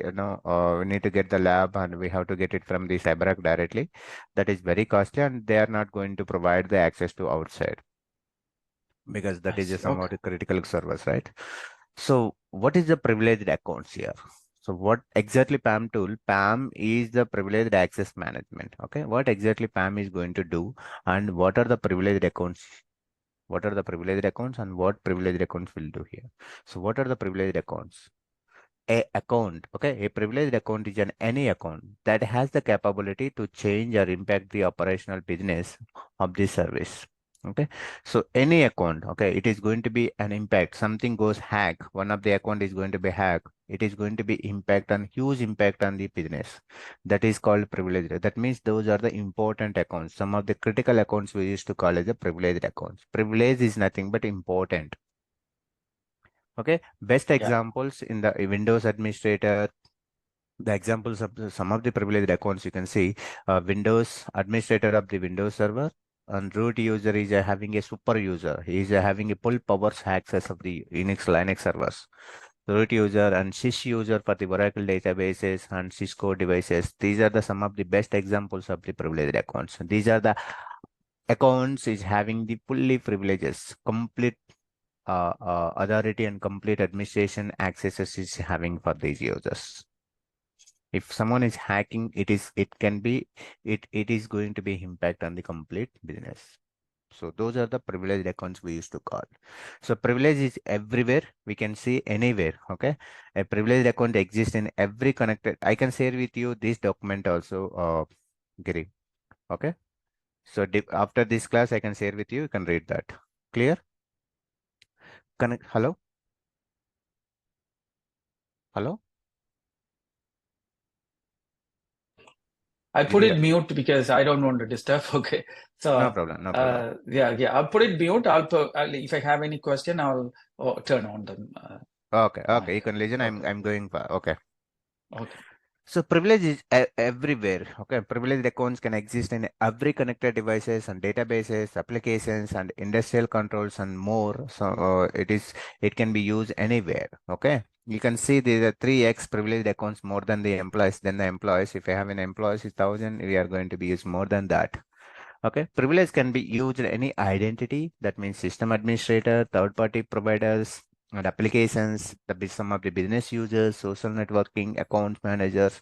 we need to get the lab and we have to get it from the Cyberark directly. That is very costly and they are not going to provide the access to outside because that I is a see. Okay. somewhat a critical service, right? So what is the privileged accounts here? So what exactly PAM tool? PAM is the privileged access management. Okay. What exactly PAM is going to do and what are the privileged accounts? What are the privileged accounts and what privileged accounts will do here? So what are the privileged accounts? A privileged account is an any account that has the capability to change or impact the operational business of the service. Okay, so any account, okay, it is going to be an impact. Something goes hack, one of the account is going to be hacked. It is going to be impact on huge impact on the business. That is called privileged. That means those are the important accounts. Some of the critical accounts we used to call as the privileged accounts. Privilege is nothing but important. Okay, best Yeah. examples in the Windows administrator, the examples of some of the privileged accounts you can see, Windows administrator of the Windows server and root user is having a super user. He is having a full powers access of the Unix Linux servers. Root user and sys user for the Oracle databases and Cisco devices. These are the some of the best examples of the privileged accounts. These are the accounts is having the fully privileges, complete authority and complete administration accesses is having for these users. If someone is hacking, it is going to be impact on the complete business. So those are the privileged accounts we used to call. So privilege is everywhere. We can see anywhere. Okay, a privileged account exists in every connected. I can share with you this document also, Giri. Okay. So after this class, I can share with you. You can read that. Clear? Connect. Hello. Hello. I put Giri. it mute because I don't want to disturb. Okay. No So, problem. No problem. yeah, I'll put it mute. If I have any question, I'll turn on them. Okay. Okay. Mic. You can listen. Okay. I'm going for. Okay. Okay. So privilege is everywhere. Okay, privileged accounts can exist in every connected devices and databases, applications, and industrial controls and more. So it can be used anywhere. Okay, you can see the 3x privileged accounts more than the employees. Then the employees, if I have an employees is 1,000, we are going to be used more than that. Okay, privilege can be used in any identity. That means system administrator, third-party providers, and applications, some of the business users, social networking, account managers,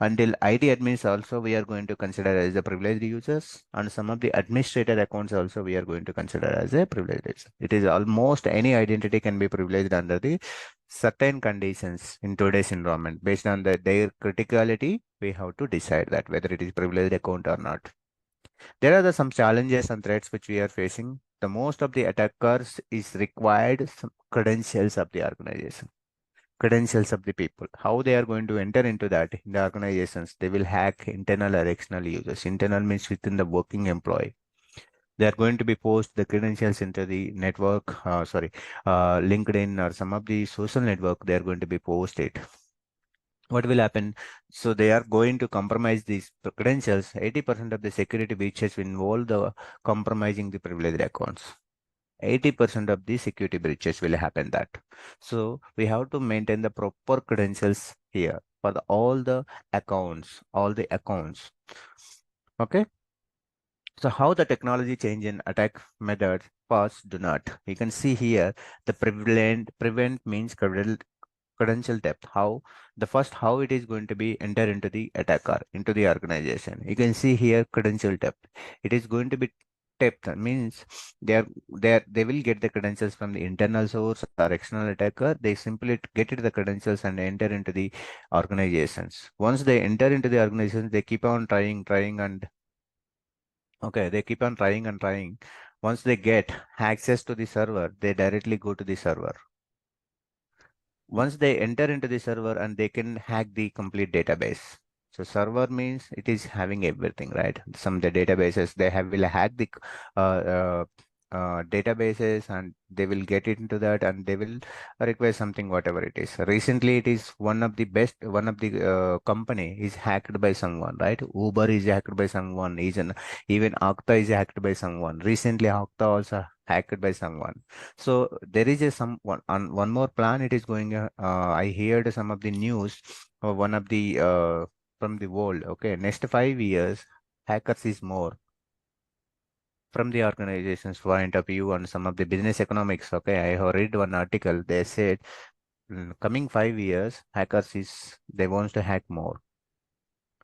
until IT admins also we are going to consider as the privileged users, and some of the administrator accounts also we are going to consider as a privileged user. It is almost any identity can be privileged under the certain conditions in today's environment. Based on their criticality, we have to decide that whether it is privileged account or not. There are some challenges and threats which we are facing. The most of the attackers is required some credentials of the organization, credentials of the people. How they are going to enter into that in the organizations? They will hack internal or external users. Internal means within the working employee. They are going to be post the credentials into the network, LinkedIn or some of the social network. They are going to be posted. What will happen? So they are going to compromise these credentials. 80% of the security breaches will involve the compromising the privileged accounts. 80% of the security breaches will happen that. So we have to maintain the proper credentials here for all the accounts, all the accounts. Okay. So how the technology change in attack methods? First, do not. You can see here the prevent means credential depth. How the first how it is going to be enter into the attacker into the organization. You can see here credential depth. It is going to be depth means they will get the credentials from the internal source or external attacker. They simply get it the credentials and enter into the organizations. Once they enter into the organizations, they keep on trying and okay, they keep on trying and trying. Once they get access to the server, they directly go to the server. Once they enter into the server and they can hack the complete database. So server means it is having everything, right? Some of the databases they have will hack the uh, uh, databases and they will get into that and they will request something whatever it is. Recently, it is one of the company is hacked by someone, right? Uber is hacked by someone. Even Okta is hacked by someone. Recently, Okta also hacked by someone. So there is one more plan. It is going. I heard some of the news. one of the from the world. Okay, next 5 years, hackers is more from the organization's point of view on some of the business economics. Okay, I have read one article. They said coming 5 years, hackers is they wants to hack more.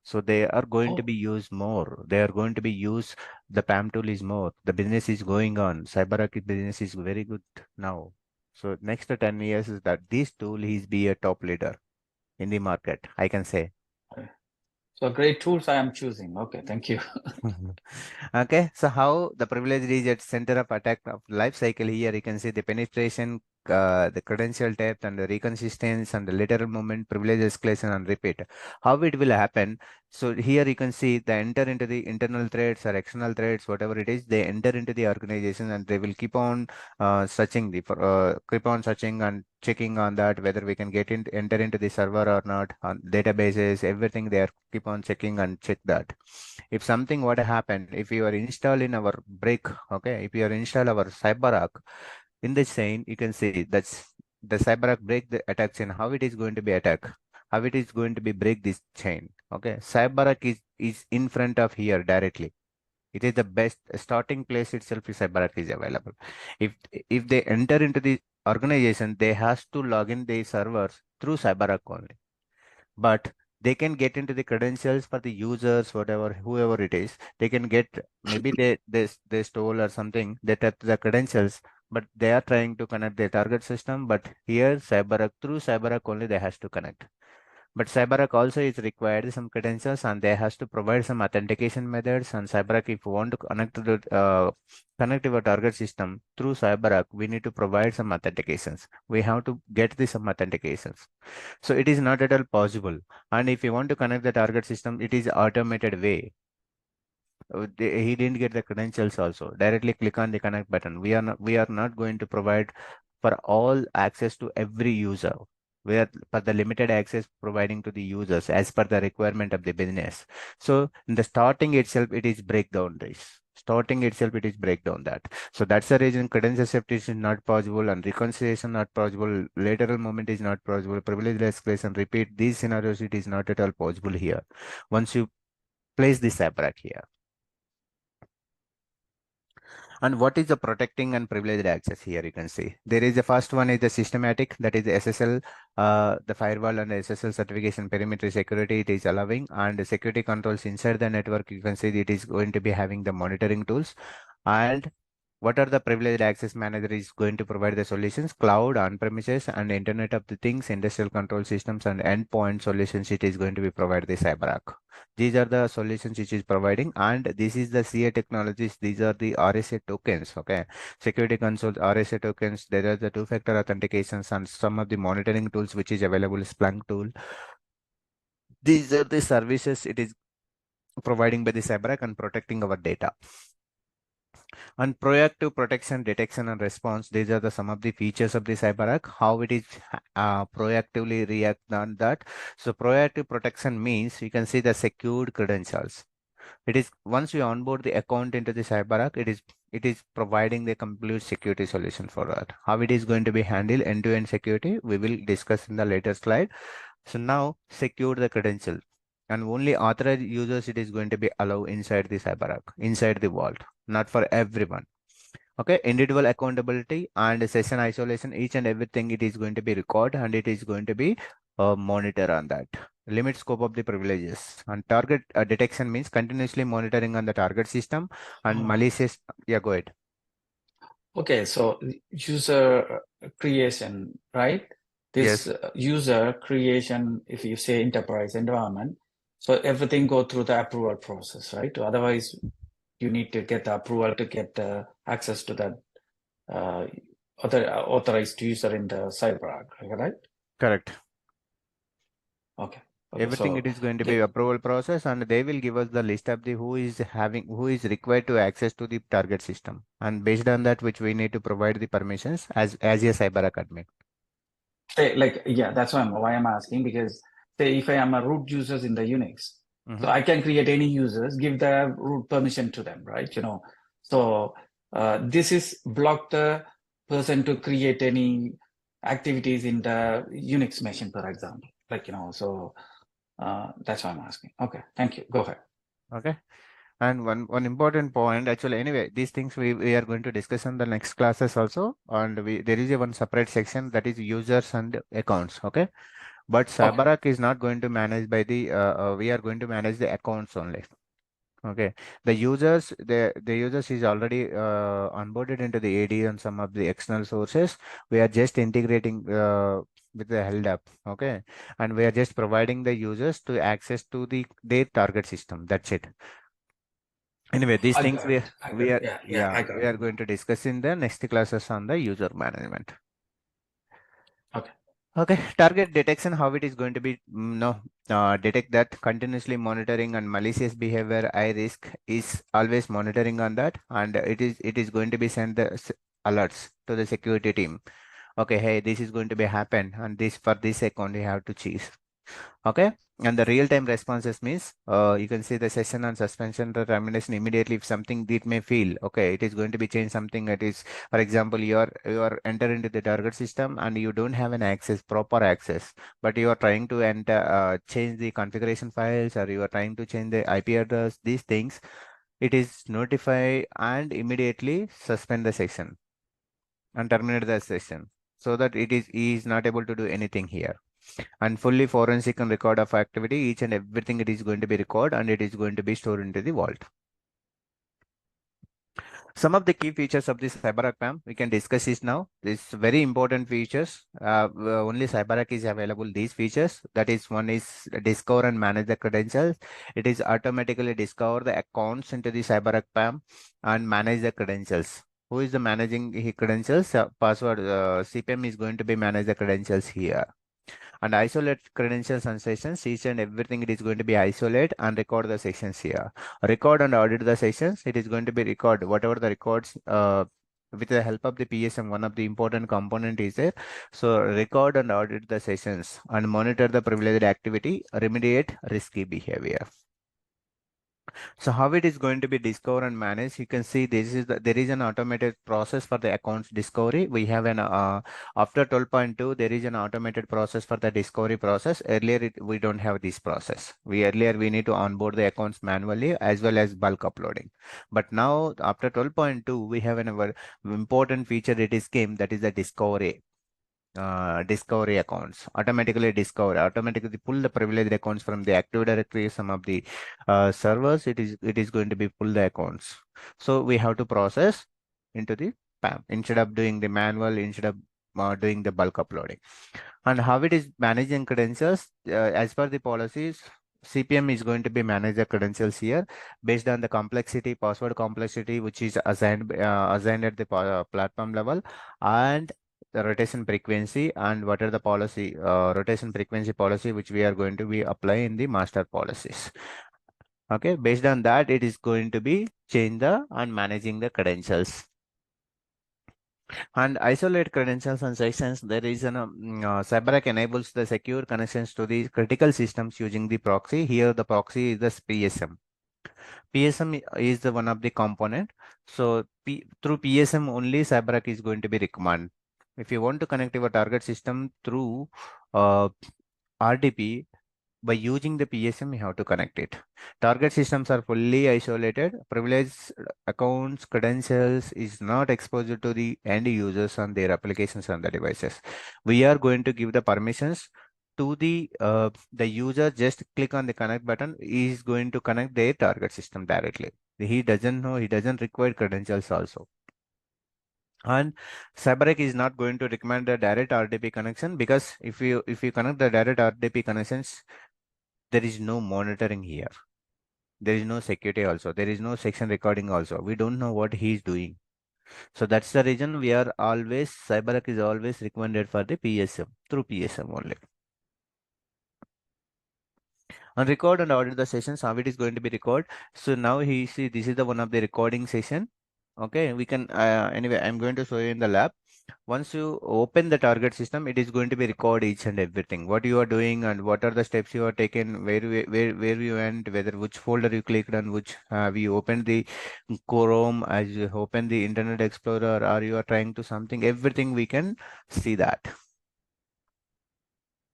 So they are going to Oh, be used more. They are going to be used. The PAM tool is more. The business is going on. Cyberark business is very good now. So next to 10 years is that this tool is be a top leader in the market, I can say. okay. So great tools I am choosing. Okay, thank you. Okay, so how the privilege is at center of attack of life cycle here, you can see the penetration, the credential depth and the reconsistency and the lateral movement, privilege escalation and repeat. How it will happen? So here you can see they enter into the internal threads or external threads, whatever it is, they enter into the organization and they will keep on keep on searching and checking on that whether we can get in, enter into the server or not on databases, everything they are keep on checking and check that if something were to happen, if you are installed in our brick, okay, if you are installed our CyberArk in the chain, you can see that's the CyberArk break the attack chain, how it is going to be attack, how it is going to be break this chain. Okay, CyberArk is in front of here directly. It is the best starting place itself. Is CyberArk is available. If if they enter into the organization, they has to log in the servers through CyberArk only, but they can get into the credentials for the users, whatever, whoever it is. They can get maybe they stole or something. They tap the credentials, but they are trying to connect their target system. But here, CyberArk through CyberArk only they has to connect. But CyberArk also is required some credentials and they has to provide some authentication methods. And CyberArk, if you want to connect to the connect your target system through CyberArk, we need to provide some authentications. We have to get the some authentications. So it is not at all possible. And if you want to connect the target system, it is automated way. He didn't get the credentials also. Directly click on the connect button. We are not going to provide for all access to every user. We are for the limited access providing to the users as per the requirement of the business. So in the starting itself, it is breakdown this. Starting itself, it is breakdown that. So that's the reason credential safety is not possible and reconciliation not possible. Lateral movement is not possible. Privilege escalation, repeat these scenarios, it is not at all possible here. Once you place this fabric here. And what is the protecting and privileged access here? You can see there is the first one is the systematic, that is the SSL, the firewall and SSL certification perimeter security it is allowing, and the security controls inside the network. You can see it is going to be having the monitoring tools. And what are the privileged access manager is going to provide the solutions, cloud, on-premises, and Internet of the Things, industrial control systems, and endpoint solutions. It is going to be provided the CyberArk. These are the solutions which is providing, and this is the CA technologies. These are the RSA tokens. Okay, security consoles, RSA tokens. There are the two-factor authentications and some of the monitoring tools which is available. Splunk tool. These are the services it is providing by the CyberArk and protecting our data. And proactive protection, detection, and response. These are the some of the features of the CyberArk. How it is proactively react on that. So proactive protection means you can see the secured credentials. It is once you onboard the account into the CyberArk, it is providing the complete security solution for that. How it is going to be handled end-to-end security, we will discuss in the later slide. So now secure the credential and only authorized users it is going to be allowed inside the CyberArk, inside the vault, not for everyone. Okay, individual accountability and session isolation, each and everything it is going to be recorded and it is going to be monitor on that. Limit scope of the privileges and target detection means continuously monitoring on the target system and Oh, malicious. Yeah, go ahead. okay. So user creation, right? This Yes, user creation, if you say enterprise environment, so everything go through the approval process, right? Otherwise, you need to get the approval to get the access to that uh, other authorized user in the CyberArk, right? correct. Okay. Okay. Everything it So is going to be the, approval process and they will give us the list of the who is required to access to the target system and based on that which we need to provide the permissions as a CyberArk admin. say, like, yeah, that's why I'm asking, because say if I am a root users in the Unix, so Mhm. I can create any users, give the root permission to them, right? So this is block the person to create any activities in the Unix machine, for example. like, so that's why I'm asking. Okay, thank you. Go ahead. Okay. And one important point, actually, anyway, these things we are going to discuss in the next classes also. And there is a one separate section that is users and accounts. Okay. But Okay, Cyberark is not going to manage by the, we are going to manage the accounts only. Okay. The users is already onboarded into the AD and some of the external sources. We are just integrating with the held up. Okay. And we are just providing the users to access to their target system. That's it. Anyway, these I things got it. I got it. Yeah, yeah, I got we are it. going to discuss in the next classes on the user management. Okay. Okay, target detection, how it is going to be, no, detect that continuously monitoring and malicious behavior, high risk is always monitoring on that, and it is going to be send the alerts to the security team. Okay, hey, this is going to be happen, and this for this account you have to choose. Okay, and the real-time responses means you can see the session and suspension the termination immediately if something it may feel okay, it is going to be changed something that is, for example, you are enter into the target system and you don't have an access proper access, but you are trying to enter change the configuration files or you are trying to change the IP address, these things, it is notify and immediately suspend the session and terminate the session so that he is not able to do anything here. And fully forensic and record of activity, each and everything it is going to be recorded and it is going to be stored into the vault. Some of the key features of this CyberArk PAM we can discuss is now. This very important features. Only CyberArk is available. These features. That is one is discover and manage the credentials. It is automatically discover the accounts into the CyberArk PAM and manage the credentials. Who is the managing the credentials? Password CPM is going to be manage the credentials here and isolate credentials and sessions. Each and everything it is going to be isolate and record the sessions here. Record and audit the sessions. It is going to be record whatever the records with the help of the PSM. One of the important component is there. So record and audit the sessions and monitor the privileged activity. Remediate risky behavior. So how it is going to be discovered and managed? You can see there is an automated process for the accounts discovery. We have an after 12.2 there is an automated process for the discovery process. Earlier we don't have this process. We need to onboard the accounts manually as well as bulk uploading. But now after 12.2 we have an important feature it is came, that is the discovery accounts automatically pull the privileged accounts from the active directory, some of the servers. It is going to be pull the accounts, so we have to process into the PAM instead of doing the manual, instead of doing the bulk uploading. And how it is managing credentials, as per the policies, CPM is going to be manage the credentials here based on the complexity, password complexity, which is assigned at the platform level, and the rotation frequency, and what are the policy rotation frequency policy which we are going to be apply in the master policies. Okay, based on that, it is going to be change the and managing the credentials. And isolate credentials and sessions. There is CyberArk enables the secure connections to the critical systems using the proxy. Here, the proxy is the PSM. PSM is the one of the component. So through PSM only CyberArk is going to be recommend. If you want to connect your target system through uh, RDP, by using the PSM, you have to connect it. Target systems are fully isolated. Privileged accounts, credentials is not exposed to the end users on their applications on the devices. We are going to give the permissions to the user. Just click on the connect button. He is going to connect their target system directly. He doesn't know. He doesn't require credentials also. And CyberArk is not going to recommend the direct RDP connection, because if you connect the direct RDP connections, there is no monitoring here. There is no security also. There is no section recording also. We don't know what he is doing. So that's the reason we are always, CyberArk is always recommended for the PSM, through PSM only. And record and audit the sessions, how it is going to be recorded. So now he see this is the one of the recording session. Okay, we can anyway, I'm going to show you in the lab. Once you open the target system, it is going to be record each and everything, what you are doing and what are the steps you are taken, where you went, whether which folder you clicked on, which have you opened the Chrome, as you open the Internet Explorer, or you are trying to something, everything we can see that.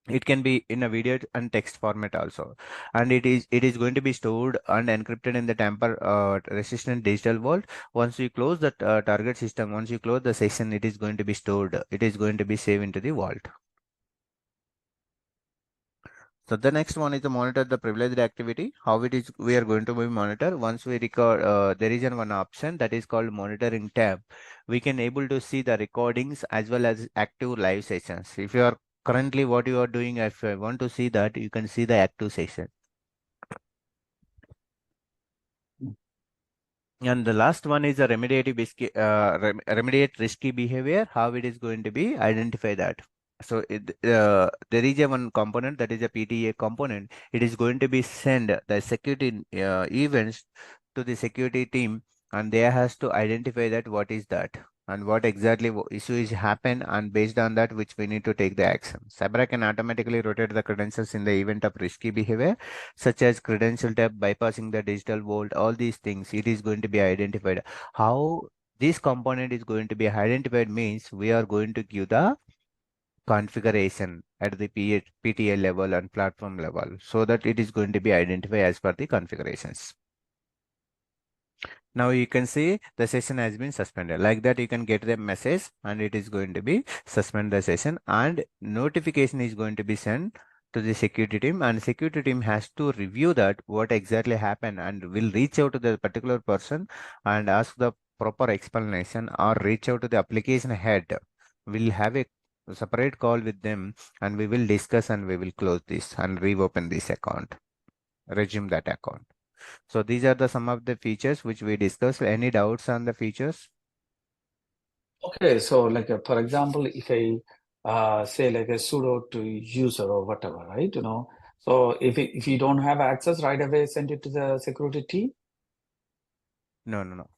It can be in a video and text format also, and it is going to be stored and encrypted in the tamper resistant digital vault. Once you close the target system, once you close the session, it is going to be stored, it is going to be saved into the vault. So the next one is to monitor the privileged activity. How it is we are going to be monitor. Once we record, there is one option that is called monitoring tab. We can able to see the recordings as well as active live sessions. If you are currently what you are doing, if you want to see that, you can see the active session. And the last one is a remediate risky behavior. How it is going to be identify that. So there is a one component that is a PTA component. It is going to be send the security events to the security team, and they has to identify that what is that and what exactly issue is happen, and based on that which we need to take the action. Cyberark can automatically rotate the credentials in the event of risky behavior, such as credential tab, bypassing the digital vault. All these things it is going to be identified. How this component is going to be identified means we are going to give the configuration at the PTA level and platform level, so that it is going to be identified as per the configurations. Now you can see the session has been suspended. Like that, you can get the message and it is going to be suspend the session, and notification is going to be sent to the security team, and security team has to review that what exactly happened and will reach out to the particular person and ask the proper explanation, or reach out to the application head. We'll have a separate call with them, and we will discuss and we will close this and reopen this account, resume that account. So these are the some of the features which we discussed. Any doubts on the features? Okay, so like for example, if I say like a sudo to user or whatever, right? So if you don't have access right away, send it to the security team. No, no, no.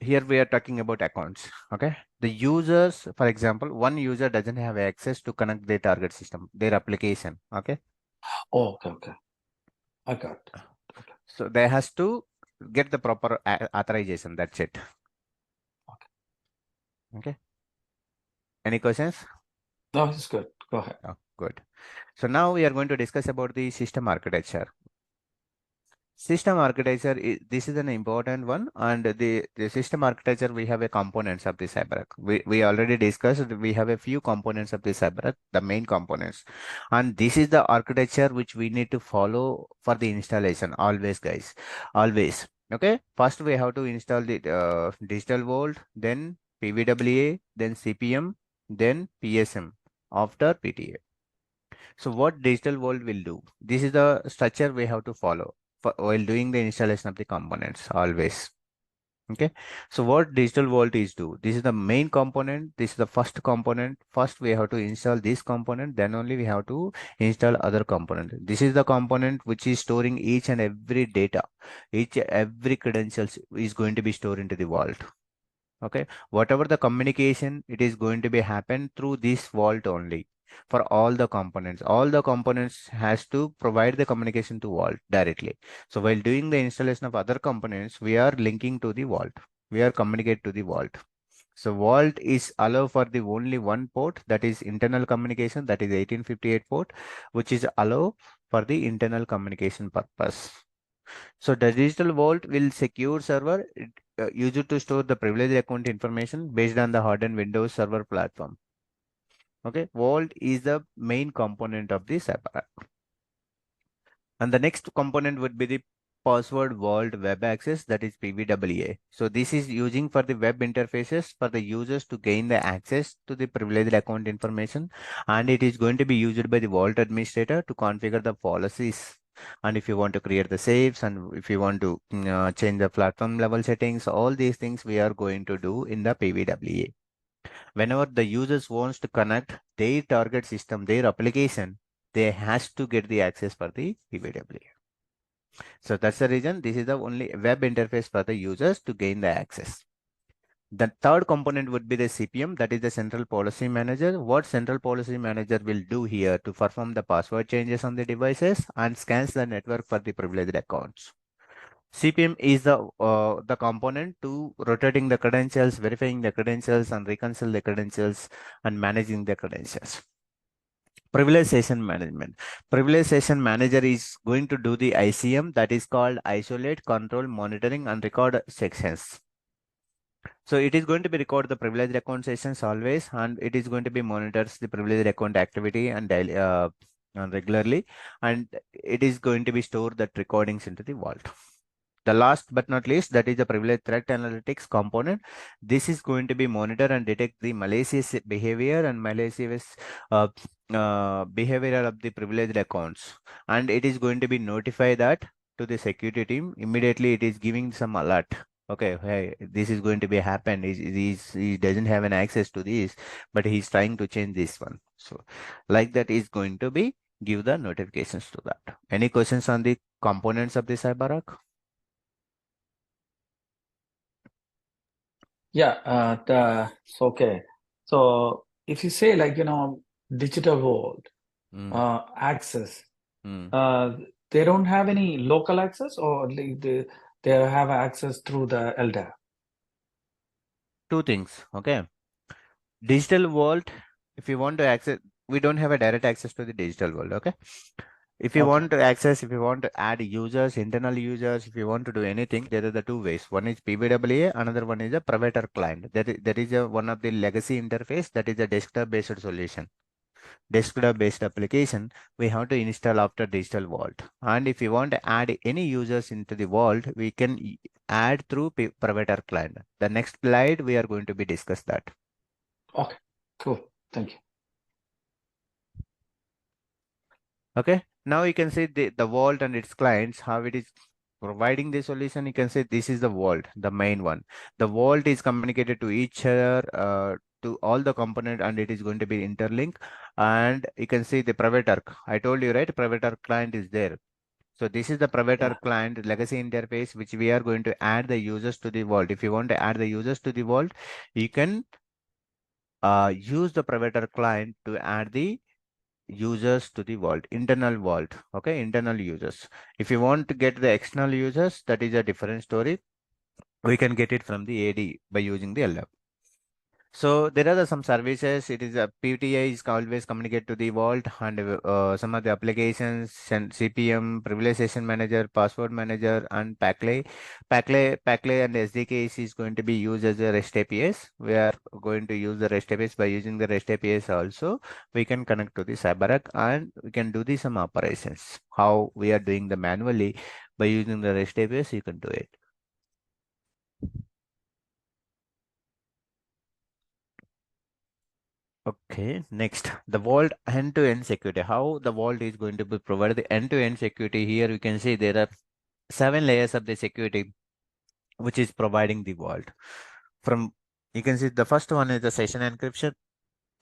Here we are talking about accounts. Okay. The users, for example, one user doesn't have access to connect their target system, their application. Okay. Oh, okay. I got it. Okay. So they has to get the proper authorization. That's it. Okay. Okay. Any questions? No, it's good. Go ahead. Oh, good. So now we are going to discuss about the system architecture. System architecture, this is an important one, and the system architecture, we have a components of the Cyberark. We already discussed, we have a few components of the Cyberark, the main components. And this is the architecture which we need to follow for the installation, always, guys. Always. Okay. First, we have to install the digital vault, then PVWA, then CPM, then PSM after PTA. So what digital vault will do? This is the structure we have to follow while doing the installation of the components always. Okay. So what digital vault is do? This is the main component. This is the first component. First we have to install this component. Then only we have to install other component. This is the component which is storing each and every data. Each every credentials is going to be stored into the vault. Okay, whatever the communication, it is going to be happen through this vault only for all the components has to provide the communication to vault directly. So while doing the installation of other components, we are linking to the vault, we are communicate to the vault. So vault is allow for the only one port, that is internal communication, that is 1858 port, which is allow for the internal communication purpose. So the digital vault will secure server used to store the privileged account information based on the hardened Windows Server platform. Okay, vault is the main component of the Cyber. And the next component would be the password vault web access, that is PVWA. So this is using for the web interfaces for the users to gain the access to the privileged account information, and it is going to be used by the vault administrator to configure the policies. And if you want to create the saves, and if you want to change the platform level settings, all these things we are going to do in the PVWA. Whenever the users wants to connect their target system, their application, they has to get the access for the PVWA. So that's the reason this is the only web interface for the users to gain the access. The third component would be the CPM, that is the Central Policy Manager. What Central Policy Manager will do here to perform the password changes on the devices and scans the network for the privileged accounts. CPM is the component to rotating the credentials, verifying the credentials, and reconcile the credentials and managing the credentials. Privilege session management. Privilege session manager is going to do the ICM, that is called isolate, control, monitoring, and record sections. So it is going to be record the privileged account sessions always, and it is going to be monitors the privileged account activity and daily, and regularly, and it is going to be store that recordings into the vault. The last but not least, that is the privilege threat analytics component. This is going to be monitor and detect the malicious behavior and malicious uh, behavior of the privileged accounts, and it is going to be notify that to the security team immediately. It is giving some alert. Okay, hey, this is going to be happen. He doesn't have an access to this, but he's trying to change this one. So, like that is going to be give the notifications to that. Any questions on the components of the CyberArk? Yeah, it's okay. So if you say like, digital world, Mm, access, mm. uh, they don't have any local access, or they have access through the LDAP? Two things. Okay. Digital world, if you want to access, we don't have a direct access to the digital world. Okay. If you Okay. want to access, if you want to add users, internal users, if you want to do anything, there are the two ways. One is PBWA, another one is a provider client. That is one of the legacy interface, that is a desktop based solution. Desktop based application we have to install after digital vault. And if you want to add any users into the vault, we can add through provider client. The next slide we are going to be discuss that. Okay. Cool. Thank you. Okay, now you can see the vault and its clients, how it is providing the solution. You can say this is the vault, the main one. The vault is communicated to each other, to all the component, and it is going to be interlinked. And you can see the provider. I told you, right? Provider client is there. So this is the provider Yeah. client legacy interface, which we are going to add the users to the vault. If you want to add the users to the vault, you can use the provider client to add the users to the vault, internal vault. Okay, internal users. If you want to get the external users, that is a different story. We can get it from the AD by using the LF. So there are some services. It is a PTI is always communicate to the vault, and some of the applications and CPM, privilege session manager, password manager, and Packlay and SDK is going to be used as a REST APIs. We are going to use the REST APIs. By using the REST APIs also, we can connect to the CyberArk and we can do the some operations. How we are doing the manually by using the REST APIs, you can do it. Okay, next, the vault end-to-end security. How the vault is going to be provided the end-to-end security. Here you can see there are 7 layers of the security which is providing the vault. From you can see the first one is the session encryption,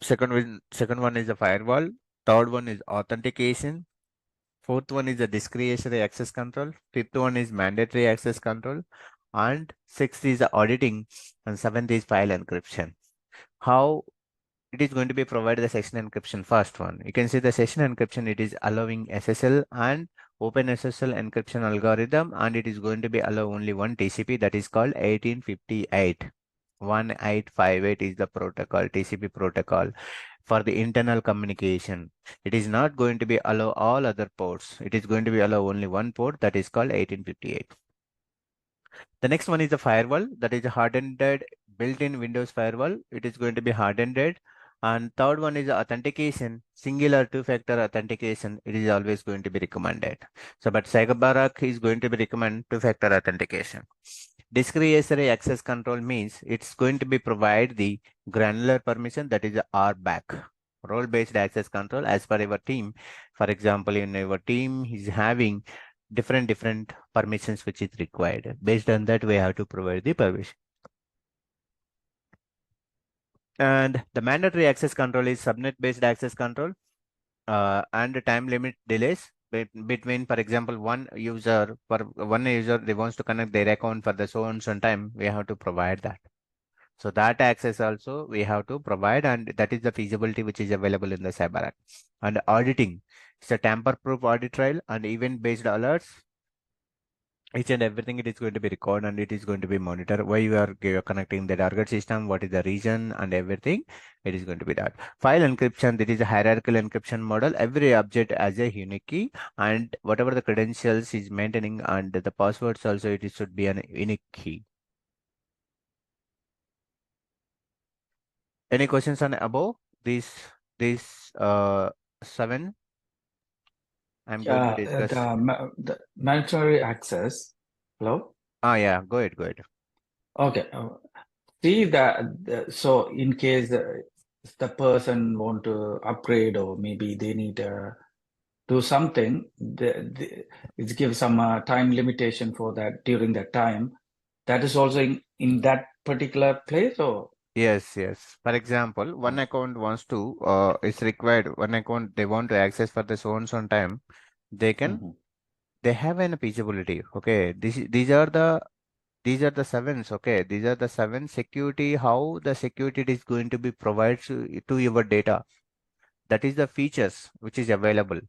second one is the firewall, third one is authentication, fourth one is the discretionary access control, fifth one is mandatory access control, and sixth is the auditing, and seventh is file encryption. How it is going to be provided the session encryption first one. You can see the session encryption, it is allowing SSL and open SSL encryption algorithm, and it is going to be allow only one TCP, that is called 1858. 1858 is the protocol, TCP protocol for the internal communication. It is not going to be allow all other ports. It is going to be allow only one port, that is called 1858. The next one is the firewall, that is a hardened built-in Windows firewall. It is going to be hardened. And third one is the authentication, singular two-factor authentication. It is always going to be recommended. So, but CyberArk is going to be recommend two-factor authentication. Discretionary access control means it's going to be provide the granular permission, that is a RBAC, role-based access control as per your team. For example, in your team is having different permissions which is required. Based on that, we have to provide the permission. And the mandatory access control is subnet based access control, and time limit delays between, for example, one user they wants to connect their account for the so and so time, we have to provide that. So that access also we have to provide, and that is the feasibility which is available in the CyberArk. And auditing, it's a tamper proof audit trail and event based alerts. each and everything it is going to be recorded and it is going to be monitored why you are connecting the target system, what is the region and everything. It is going to be that file encryption. That is a hierarchical encryption model. Every object has a unique key, and whatever the credentials is maintaining and the passwords also, it should be an unique key. Any questions on above these seven I'm going to Yeah, discuss? the mandatory access. Hello? Yeah, go ahead, go ahead. Okay. See that, so in case the person want to upgrade or maybe they need to do something, it gives some time limitation for that during that time. That is also in that particular place or? Yes, yes. For example, one Oh. account wants to, it's required, one account they want to access for the so and so time, they can, Mhm. they have an feasibility. Okay, these are the sevens. Okay, these are the seven security. How the security is going to be provided to your data. That is the features which is available.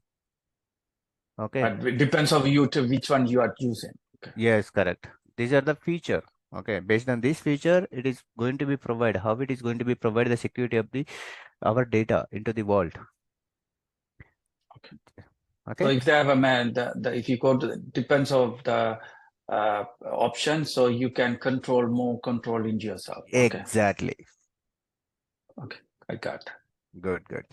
Okay. But it depends on you to which one you are using. Okay. Yes, correct. These are the feature. Okay, based on this feature, it is going to be provided. How it is going to be provided the security of the our data into the vault. Okay. So Okay. if they have a man, if you go to, depends of the option, so you can control more control into yourself. Okay. Exactly. Okay. I got that. Good, good.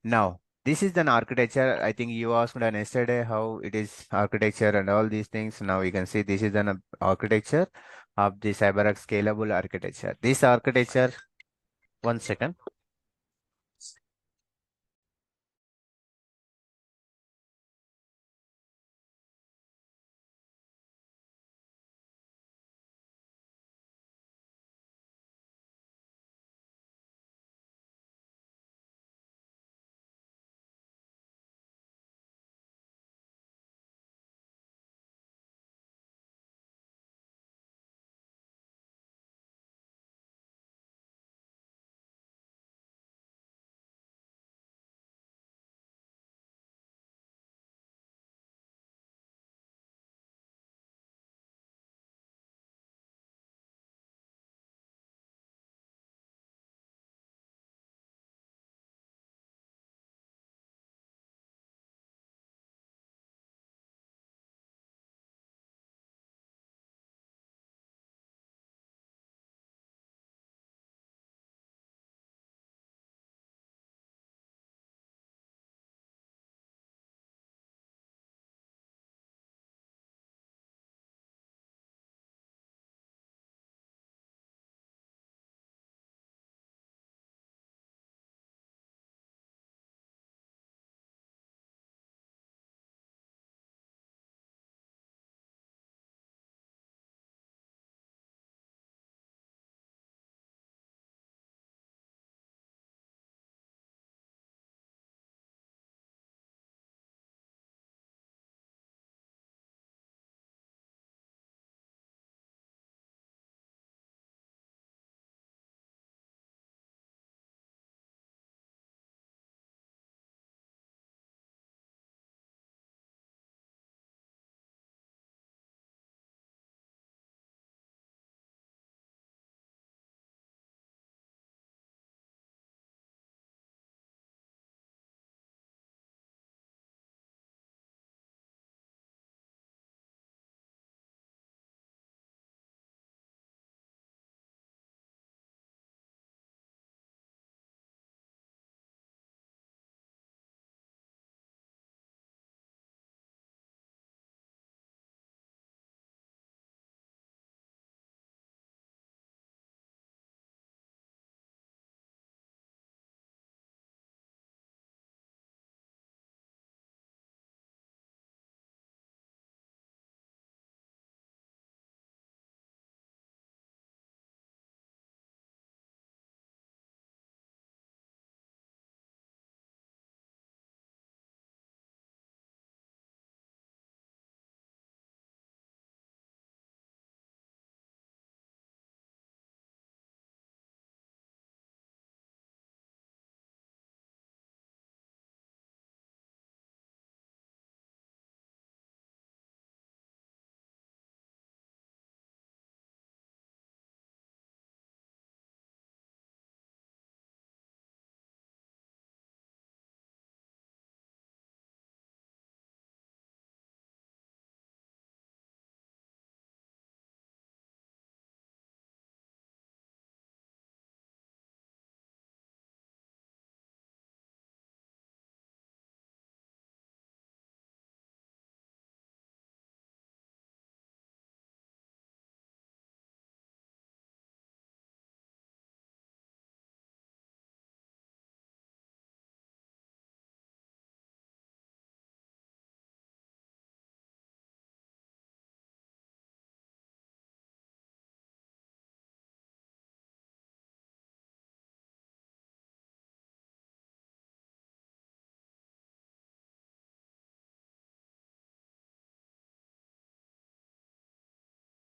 Now, this is an architecture. I think you asked on yesterday how it is architecture and all these things. Now you can see this is an architecture of the CyberArk scalable architecture. This architecture, one second.